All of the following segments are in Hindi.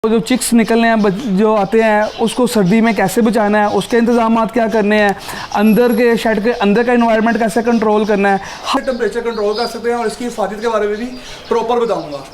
जो चिक्स निकलने हैं जो आते हैं उसको सर्दी में कैसे बचाना है, उसके इंतजाम क्या करने हैं, अंदर के शेड के अंदर का एनवायरनमेंट कैसे कंट्रोल करना है, हर टेम्परेचर कंट्रोल कर सकते हैं और इसकी हिफाजत के बारे में भी प्रॉपर बताऊंगा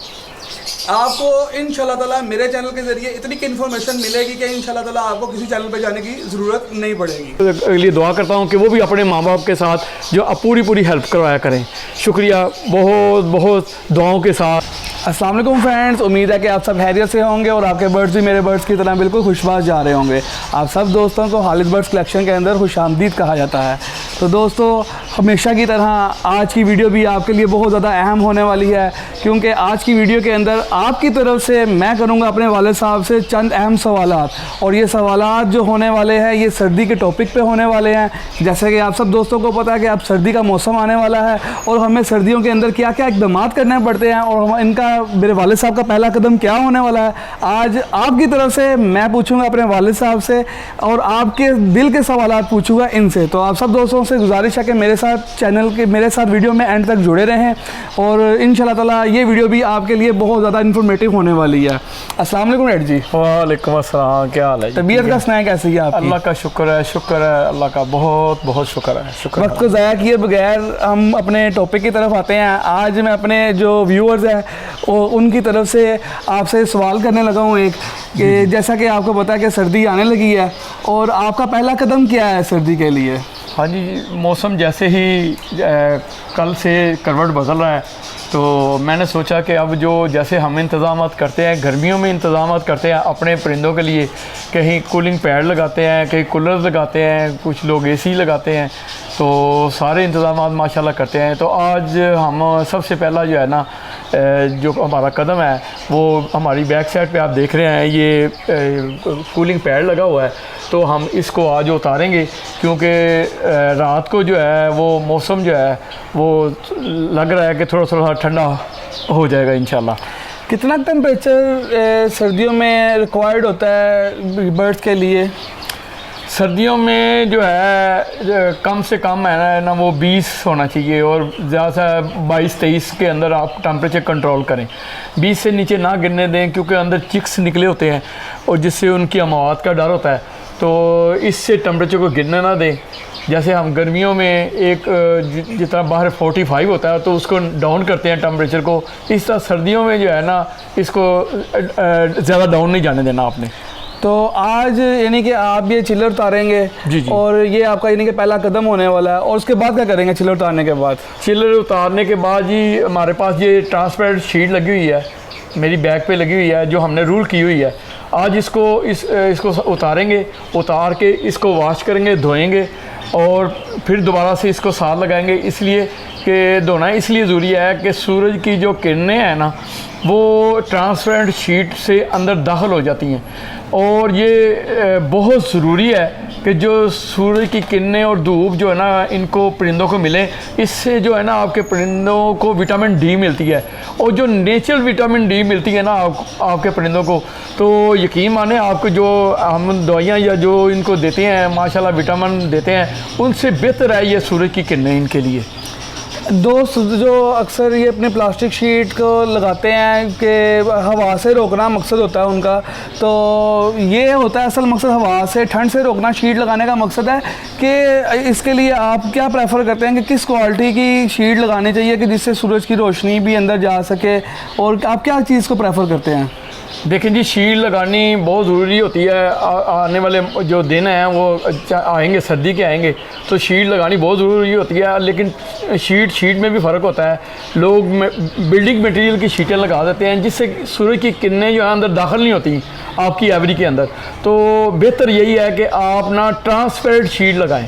आपको। इंशाल्लाह ताला मेरे चैनल के ज़रिए इतनी इन्फॉर्मेशन मिलेगी कि इंशाल्लाह ताला आपको किसी चैनल पर जाने की ज़रूरत नहीं पड़ेगी। अगली लिए दुआ करता हूँ कि वो भी अपने माँ बाप के साथ जो पूरी हेल्प करवाया करें। शुक्रिया, बहुत बहुत दुआओं के साथ। अस्सलाम वालेकुम फ्रेंड्स, उम्मीद है कि आप सब हैरियत से होंगे और आपके बर्ड्स भी मेरे बर्ड्स की तरह बिल्कुल खुशबाश जा रहे होंगे। आप सब दोस्तों को खालिद बर्ड्स कलेक्शन के अंदर खुशामदीद कहा जाता है। तो दोस्तों, हमेशा की तरह आज की वीडियो भी आपके लिए बहुत ज़्यादा अहम होने वाली है, क्योंकि आज की वीडियो के अंदर आपकी तरफ से मैं करूँगा अपने वालिद साहब से चंद अहम सवालात, और ये सवालात जो होने वाले हैं ये सर्दी के टॉपिक पे होने वाले हैं। जैसे कि आप सब दोस्तों को पता है कि अब सर्दी का मौसम आने वाला है और हमें सर्दियों के अंदर क्या क्या इक़दाम करने पड़ते हैं और इनका मेरे वालिद साहब का पहला कदम क्या होने वाला है। आज आपकी तरफ से मैं पूछूंगा अपने वालिद साहब से और आपके दिल के सवालात पूछूंगा इनसे। तो आप सब दोस्तों से गुजारिश है कि मेरे साथ चैनल के मेरे साथ वीडियो में एंड तक जुड़े रहें और इंशाल्लाह ताला ये वीडियो भी आपके लिए बहुत ज़्यादा इन्फॉर्मेटिव होने वाली है। अस्सलाम वालेकुम रेड जी। वालेकुम अस्सलाम, क्या हाल है? तबीयत का स्नैक कैसी है आपकी? अल्लाह का शुक्र है अल्लाह का बहुत बहुत शुक्र है। वक्त को ज़ाया किए बगैर हम अपने टॉपिक की तरफ आते हैं। आज मैं अपने जो व्यूअर्स हैं उनकी तरफ से आपसे सवाल करने लगा हूँ एक, कि जैसा कि आपको पता है कि सर्दी आने लगी है और आपका पहला कदम क्या है सर्दी के लिए? हाँ जी, मौसम जैसे ही कल से करवट बदल रहा है तो मैंने सोचा कि अब जो जैसे हम इंतज़ाम करते हैं गर्मियों में इंतज़ाम करते हैं अपने परिंदों के लिए, कहीं कूलिंग पैड लगाते हैं, कहीं कूलर लगाते हैं, कुछ लोग एसी लगाते हैं, तो सारे इंतज़ाम माशाल्लाह करते हैं। तो आज हम सबसे पहला जो है ना जो हमारा कदम है वो हमारी बैक साइड पे आप देख रहे हैं ये कूलिंग पैड लगा हुआ है, तो हम इसको आज उतारेंगे क्योंकि रात को जो है वो मौसम जो है वो लग रहा है कि थोड़ा ठंडा हो जाएगा इंशाल्लाह। कितना टेम्परेचर सर्दियों में रिक्वायर्ड होता है बर्ड्स के लिए? सर्दियों में जो है कम से कम है ना वो 20 होना चाहिए और ज़्यादा से 22-23 के अंदर आप टेम्परेचर कंट्रोल करें। 20 से नीचे ना गिरने दें क्योंकि अंदर चिक्स निकले होते हैं और जिससे उनकी अमवात का डर होता है, तो इससे टेम्परेचर को गिरने ना दें। जैसे हम गर्मियों में एक जितना बाहर 45 होता है तो उसको डाउन करते हैं टेम्परेचर को, इस तरह सर्दियों में जो है ना इसको ज़्यादा डाउन नहीं जाने देना आपने। तो आज यानी कि आप ये चिलर उतारेंगे जी और ये आपका यानी कि पहला कदम होने वाला है, और उसके बाद क्या करेंगे चिलर उतारने के बाद? चिलर उतारने के बाद जी हमारे पास ये ट्रांसपेरेंट शीट लगी हुई है, मेरी बैग पे लगी हुई है, जो हमने रूल की हुई है। आज इसको उतारेंगे, उतार के इसको वॉश करेंगे, धोएंगे और फिर दोबारा से इसको साथ लगाएंगे। इसलिए कि धोना इसलिए ज़रूरी है कि सूरज की जो किरणें हैं ना वो ट्रांसपेरेंट शीट से अंदर दाखिल हो जाती हैं और ये बहुत ज़रूरी है कि जो सूरज की किरणें और धूप जो है ना इनको परिंदों को मिले। इससे जो है ना आपके परिंदों को विटामिन डी मिलती है और जो नेचुरल विटामिन डी मिलती है ना आपके परिंदों को, तो यकीन माने आपको जो हम दवाइयाँ या जो इनको देते हैं माशाल्लाह विटामिन देते हैं उनसे बेहतर है ये सूरज की किरणें इनके लिए। दोस्त जो अक्सर ये अपने प्लास्टिक शीट को लगाते हैं कि हवा से रोकना मकसद होता है उनका, तो ये होता है असल मकसद हवा से ठंड से रोकना शीट लगाने का मकसद है कि इसके लिए आप क्या प्रेफर करते हैं कि किस क्वालिटी की शीट लगानी चाहिए कि जिससे सूरज की रोशनी भी अंदर जा सके, और आप क्या चीज़ को प्रेफर करते हैं? देखें जी, शीट लगानी बहुत ज़रूरी होती है। आने वाले जो दिन हैं वो आएंगे, सर्दी के आएंगे, तो शीट लगानी बहुत ज़रूरी होती है। लेकिन शीट में भी फ़र्क होता है। लोग बिल्डिंग मटेरियल की शीटें लगा देते हैं जिससे सूरज की किरणें जो है अंदर दाखिल नहीं होती आपकी एवरी के अंदर। तो बेहतर यही है कि आप ना ट्रांसपेरेंट शीट लगाएं।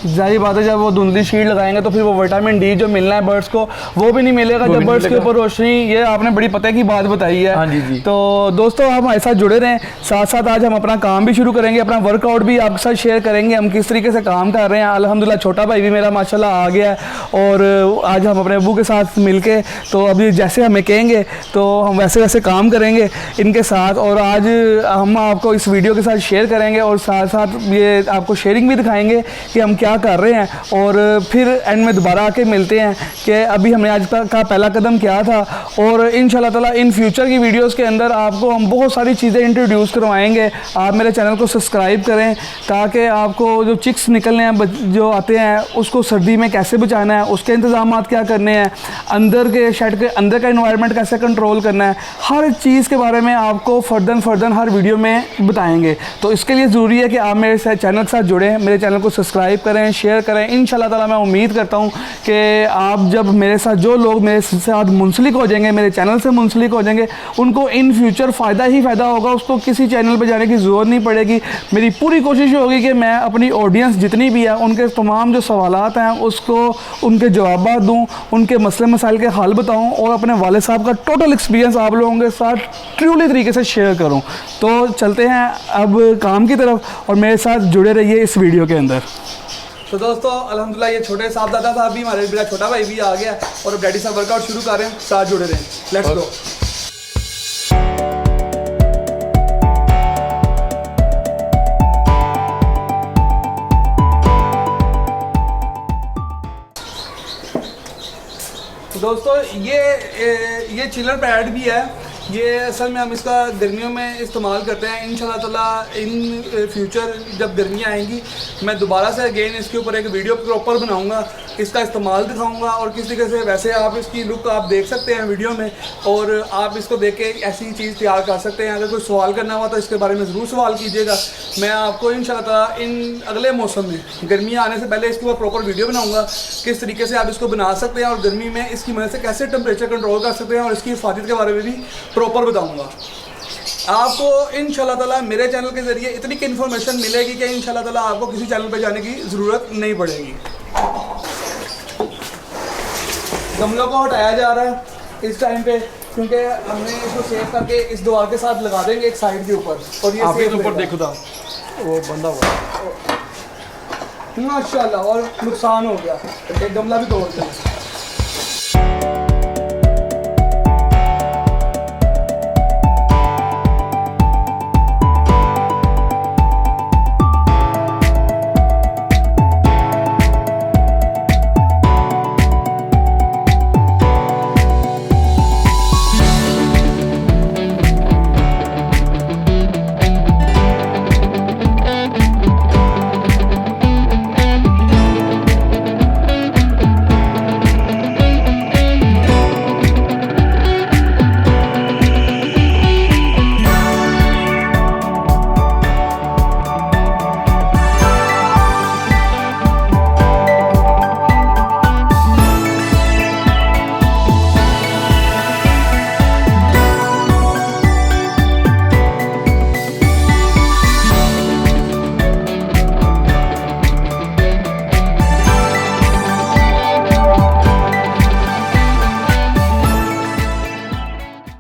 जाहिर बात है जब वो धुंधली शीट लगाएंगे तो फिर वो विटामिन डी जो मिलना है बर्ड्स को वो भी नहीं मिलेगा जब बर्ड्स के ऊपर रोशनी, ये आपने बड़ी पता की बात बताई है। हाँ जी। तो दोस्तों आप हमारे साथ जुड़े रहें, साथ साथ आज हम अपना काम भी शुरू करेंगे, अपना वर्कआउट भी आपके साथ शेयर करेंगे, हम किस तरीके से काम कर रहे हैं। अल्हम्दुलिल्लाह छोटा भाई भी मेरा माशाल्लाह आ गया है और आज हम अपने अब्बू के साथ मिलके तो अभी जैसे हमें कहेंगे तो हम वैसे वैसे काम करेंगे इनके साथ, और आज हम आपको इस वीडियो के साथ शेयर करेंगे और साथ साथ ये आपको शेयरिंग भी दिखाएंगे कि हम क्या क्या कर रहे हैं और फिर एंड में दोबारा आके मिलते हैं कि अभी हमने आज तक का पहला कदम क्या था। और इंशाल्लाह ताला इन फ्यूचर की वीडियोस के अंदर आपको हम बहुत सारी चीज़ें इंट्रोड्यूस करवाएंगे। आप मेरे चैनल को सब्सक्राइब करें ताकि आपको जो चिक्स निकलने हैं जो आते हैं उसको सर्दी में कैसे बचाना है, उसके इंतजाम क्या करने हैं, अंदर के शेड के अंदर का इन्वायरमेंट कैसे कंट्रोल करना है, हर चीज़ के बारे में आपको फर्दर हर वीडियो में बताएंगे। तो इसके लिए ज़रूरी है कि आप मेरे साथ चैनल के साथ जुड़ें, मेरे चैनल को सब्सक्राइब करें, शेयर करें। इंशाल्लाह ताला मैं उम्मीद करता हूँ कि आप जब मेरे साथ जो लोग मेरे साथ मुंसलिक हो जाएंगे, मेरे चैनल से मुंसलिक हो जाएंगे, उनको इन फ्यूचर फ़ायदा ही फ़ायदा होगा। उसको किसी चैनल पर जाने की ज़रूरत नहीं पड़ेगी। मेरी पूरी कोशिश होगी कि मैं अपनी ऑडियंस जितनी भी है उनके तमाम जो सवालात हैं उसको उनके जवाब दूँ, उनके मसले मसाइल के हल बताऊँ और अपने वाले साहब का टोटल एक्सपीरियंस आप लोगों के साथ ट्रूली तरीके से शेयर करूँ। तो चलते हैं अब काम की तरफ और मेरे साथ जुड़े रहिए इस वीडियो के अंदर। तो दोस्तों अल्हम्दुलिल्लाह ये छोटे साहबजादा साहब भी हमारे मेरा छोटा भाई भी आ गया और अब डैडी साहब वर्कआउट शुरू कर रहे हैं, साथ जुड़े रहें। Let's go. दोस्तों ये चिलर पैड भी है, ये असल में हम इसका गर्मियों में इस्तेमाल करते हैं। इंशाल्लाह ताला इन फ्यूचर जब गर्मियाँ आएंगी मैं दोबारा से अगेन इसके ऊपर एक वीडियो प्रॉपर बनाऊंगा, इसका इस्तेमाल दिखाऊंगा और किस तरीके से वैसे आप इसकी लुक आप देख सकते हैं वीडियो में और आप इसको देख के ऐसी चीज़ तैयार कर सकते हैं। अगर कोई सवाल करना हुआ तो इसके बारे में ज़रूर सवाल कीजिएगा। मैं आपको इंशाल्लाह ताला इन अगले मौसम में गर्मियाँ आने से पहले इसके ऊपर प्रॉपर वीडियो बनाऊँगा, किस तरीके से आप इसको बना सकते हैं और गर्मी में इसकी मदद से कैसे टेम्परेचर कंट्रोल कर सकते हैं और इसकी हिफाजत के बारे में भी प्रॉपर बताऊंगा। आपको इंशाल्लाह ताला मेरे चैनल के ज़रिए इतनी की इन्फॉर्मेशन मिलेगी कि इंशाल्लाह ताला आपको किसी चैनल पे जाने की ज़रूरत नहीं पड़ेगी। गमलों को हटाया जा रहा है इस टाइम पे क्योंकि हमने इसको सेव करके इस दीवार के साथ लगा देंगे एक साइड के ऊपर और ये सेव ऊपर देखो था वो बंदा हुआ माशाल्लाह और नुकसान हो गया, एक गमला भी तोड़ते हैं।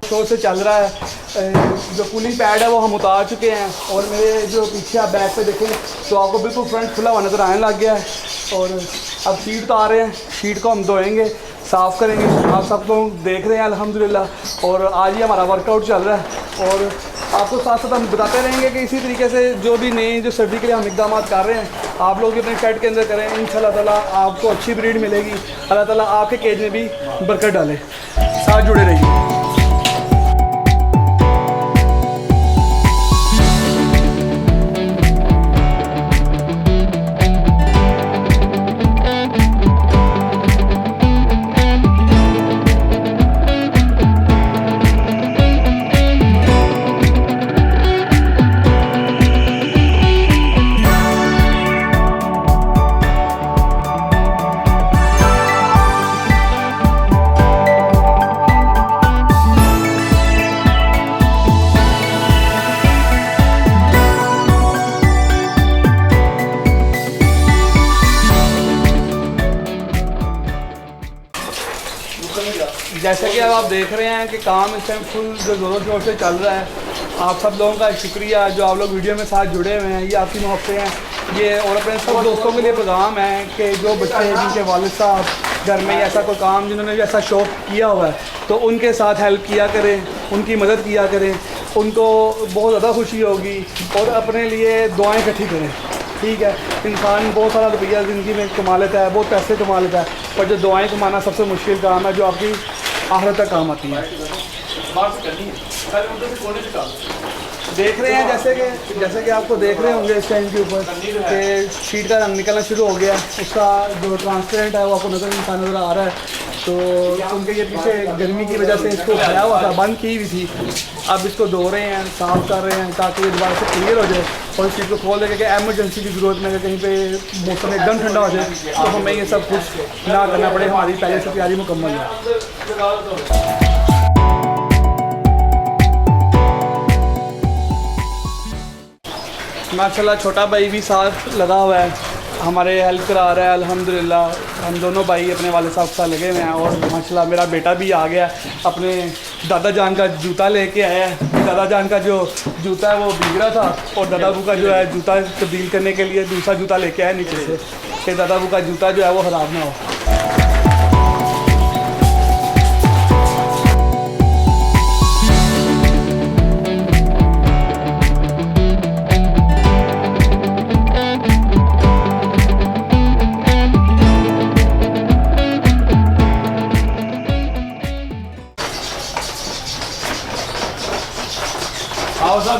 शोर से चल रहा है। जो कूलिंग पैड है वो हम उतार चुके हैं और मेरे जो पीछे आप बैक पे देखें तो आपको बिल्कुल फ्रंट खुला हुआ नज़र आने लग गया है। और अब शीट उतार रहे हैं, शीट को हम धोएंगे, साफ़ करेंगे। आप सब तो देख रहे हैं अल्हम्दुलिल्लाह। और आज ही हमारा वर्कआउट चल रहा है और आपको साथ साथ हम बताते रहेंगे कि इसी तरीके से जो भी नई जो सर्दी के लिए हम इक़दाम कर रहे हैं आप लोग अपने शेड के अंदर करें। इंशाल्लाह ताला आपको अच्छी ब्रीड मिलेगी। अल्लाह ताला आपके केज में भी बरकत डाले। साथ जुड़े रहिए। जैसा कि अब आप देख रहे हैं कि काम इस टाइम फुल ज़ोरों शोर से चल रहा है। आप सब लोगों का शुक्रिया जो आप लोग वीडियो में साथ जुड़े हुए हैं, ये आपकी मोहब्बतें हैं ये। और अपने सब दोस्तों के लिए पैगाम है कि जो बच्चे हैं जिनके वालिद साहब घर में ऐसा कोई काम जिन्होंने भी ऐसा शौक़ किया हुआ है तो उनके साथ हेल्प किया करें, उनकी मदद किया करें, उनको बहुत ज़्यादा खुशी होगी। और अपने लिए दुआएँ इकट्ठी करें। ठीक है, इंसान बहुत सारा रुपया ज़िंदगी में कमा लेता है, बहुत पैसे कमा लेता है, पर जो दुआएं कमाना सबसे मुश्किल काम है, जो आपकी आखिरत तक काम आती है। देख रहे हैं जैसे कि आपको देख रहे होंगे इस टाइम के ऊपर कि शीट का रंग निकलना शुरू हो गया, उसका जो ट्रांसपेरेंट है वो आपको नज़र आ रहा है। तो उनके ये पीछे गर्मी की वजह से इसको भरा हुआ था, बंद की हुई थी, अब इसको धो रहे हैं, साफ़ कर रहे हैं ताकि ये दोबारा से क्लियर हो जाए और इस चीज़ को खोल देंगे कि एमरजेंसी की ज़रूरत में, कहीं पे मौसम एकदम ठंडा हो जाए तो हमें ये सब कुछ ना करना पड़े, हमारी पहले से तैयारी मुकम्मल है। माशाल्लाह छोटा भाई भी साथ लगा हुआ है, हमारे हेल्प करा रहा है अल्हम्दुलिल्लाह। हम दोनों भाई अपने वाले साहब के साथ लगे हुए हैं और माशाल्लाह मेरा बेटा भी आ गया, अपने दादा जान का जूता लेके आया है। दादा जान का जो जूता है वो बिगड़ा था और दादा बू का जो है जूता तब्दील करने के लिए दूसरा जूता लेके आया नीचे से कि दादा बू का जूता जो है वो ख़राब ना हो।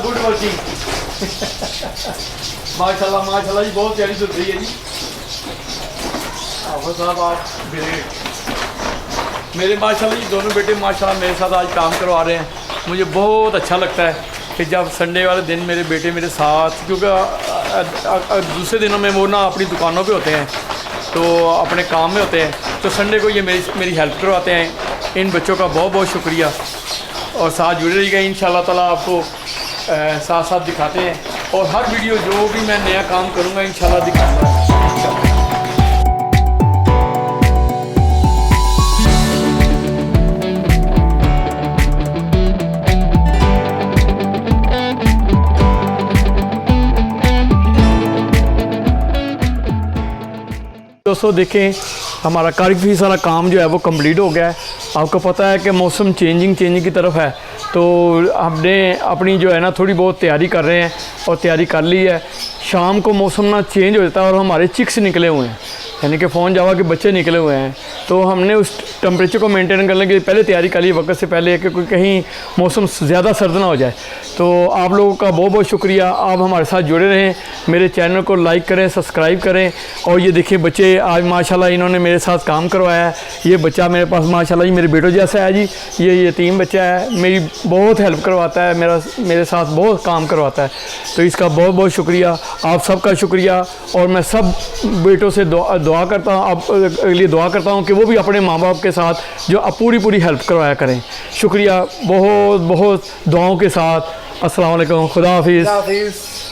गुड वर्किंग माशाल्लाह माशाल्लाह जी, बहुत प्यारी चल रही है जी। आफर साहब आप मेरे माशाल्लाह जी दोनों बेटे माशाल्लाह मेरे साथ आज काम करवा रहे हैं। मुझे बहुत अच्छा लगता है कि जब संडे वाले दिन मेरे बेटे मेरे साथ, क्योंकि दूसरे दिनों में वो ना अपनी दुकानों पे होते हैं तो अपने काम में होते हैं, तो संडे को ये मेरी हेल्प करवाते हैं। इन बच्चों का बहुत बहुत शुक्रिया और साथ जुड़े रहिएगा, इंशाल्लाह ताला आपको साथ साथ दिखाते हैं और हर वीडियो जो भी मैं नया काम करूँगा इंशाल्लाह दिखाऊंगा। दोस्तों देखें, हमारा कारीगरी सारा काम जो है वो कंप्लीट हो गया है। आपको पता है कि मौसम चेंजिंग की तरफ है, तो हमने अपनी जो है ना थोड़ी बहुत तैयारी कर रहे हैं और तैयारी कर ली है। शाम को मौसम ना चेंज हो जाता है और हमारे चिक्स निकले हुए हैं, यानी कि फ़ोन जावा के बच्चे निकले हुए हैं, तो हमने उस टेम्परेचर को मेंटेन करने के लिए पहले तैयारी कर ली वक्त से पहले कि कोई कहीं मौसम ज़्यादा सर्द ना हो जाए। तो आप लोगों का बहुत बहुत शुक्रिया, आप हमारे साथ जुड़े रहें, मेरे चैनल को लाइक करें, सब्सक्राइब करें। और ये देखिए बच्चे आज माशाल्लाह इन्होंने मेरे साथ काम करवाया है। ये बच्चा मेरे पास माशाल्लाह जी मेरे बेटों जैसा है जी, ये यतीम बच्चा है, मेरी बहुत हेल्प करवाता है, मेरे साथ बहुत काम करवाता है, तो इसका बहुत बहुत शुक्रिया, आप सबका शुक्रिया। और मैं सब बेटों से दुआ करता हूँ, आप लिए दुआ करता हूँ कि वो भी अपने माँ बाप के साथ जो पूरी हेल्प करवाया करें। शुक्रिया, बहुत बहुत दुआओं के साथ। अस्सलाम वालेकुम, खुदा हाफिज़।